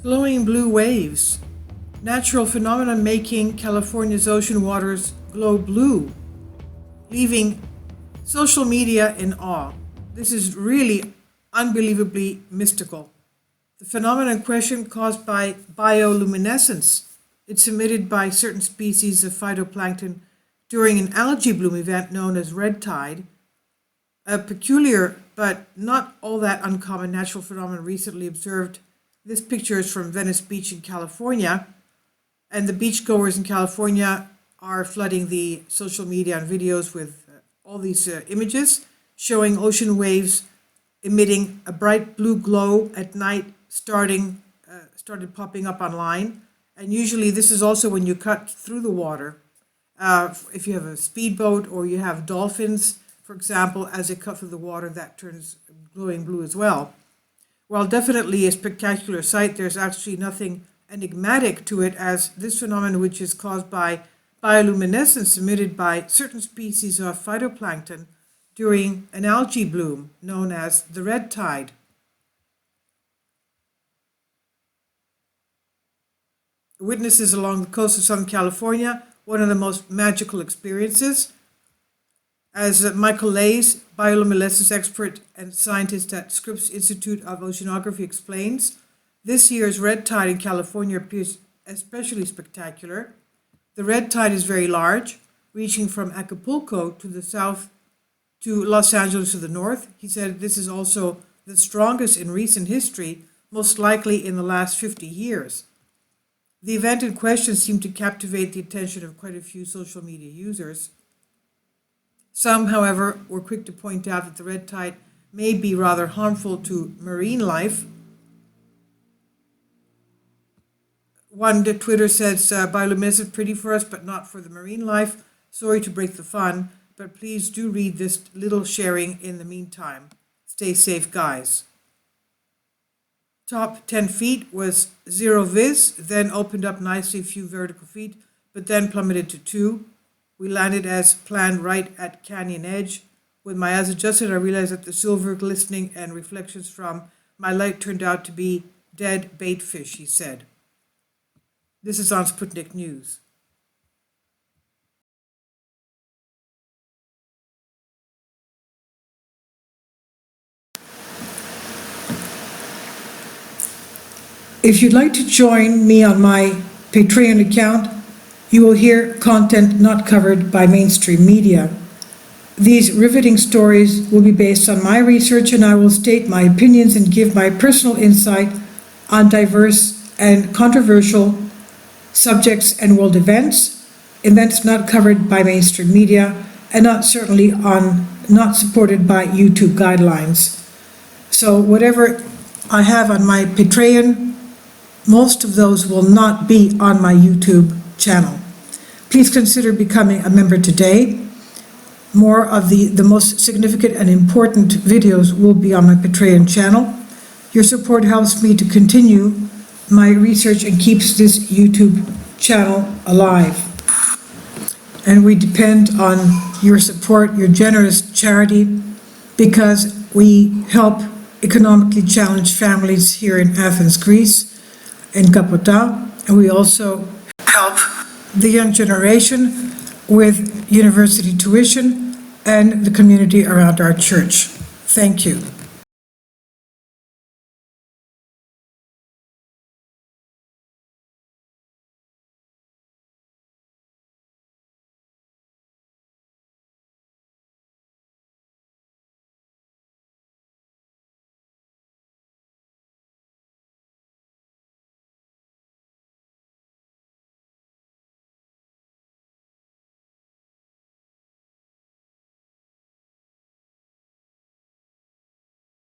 Glowing blue waves. Natural phenomenon making California's ocean waters glow blue, leaving social media in awe. This is really unbelievably mystical. The phenomenon in question caused by bioluminescence. It's emitted by certain species of phytoplankton during an algae bloom event known as red tide. A peculiar but not all that uncommon natural phenomenon recently observed. This picture is from Venice Beach in California, and the beachgoers in California are flooding the social media and videos with all these images showing ocean waves emitting a bright blue glow at night started popping up online. And usually this is also when you cut through the water. If you have a speedboat or you have dolphins, for example, as they cut through the water, that turns glowing blue as well. While definitely a spectacular sight, there's actually nothing enigmatic to it, as this phenomenon, which is caused by bioluminescence emitted by certain species of phytoplankton during an algae bloom known as the red tide. Witnesses along the coast of Southern California, one of the most magical experiences. As Michael Lays, bioluminescence expert and scientist at Scripps Institute of Oceanography, explains, this year's red tide in California appears especially spectacular. The red tide is very large, reaching from Acapulco to the south to Los Angeles to the north. He said this is also the strongest in recent history, most likely in the last 50 years. The event in question seemed to captivate the attention of quite a few social media users. Some, however, were quick to point out that the red tide may be rather harmful to marine life. One Twitter says, bioluminescence is pretty for us, but not for the marine life. Sorry to break the fun, but please do read this little sharing in the meantime. Stay safe, guys. Top 10 feet was 0 viz, then opened up nicely a few vertical feet, but then plummeted to 2. We landed as planned right at canyon edge. With my eyes adjusted, I realized that the silver glistening and reflections from my light turned out to be dead bait fish, he said. This is on Sputnik News. If you'd like to join me on my Patreon account, you will hear content not covered by mainstream media. These riveting stories will be based on my research, and I will state my opinions and give my personal insight on diverse and controversial subjects and world events not covered by mainstream media, and not supported by YouTube guidelines. So whatever I have on my Patreon, most of those will not be on my YouTube channel. Please consider becoming a member today. More of the most significant and important videos will be on my Patreon channel. Your support helps me to continue my research and keeps this YouTube channel alive. And we depend on your support, your generous charity, because we help economically challenged families here in Athens, Greece, in Kapota, and we also help the young generation with university tuition and the community around our church. Thank you.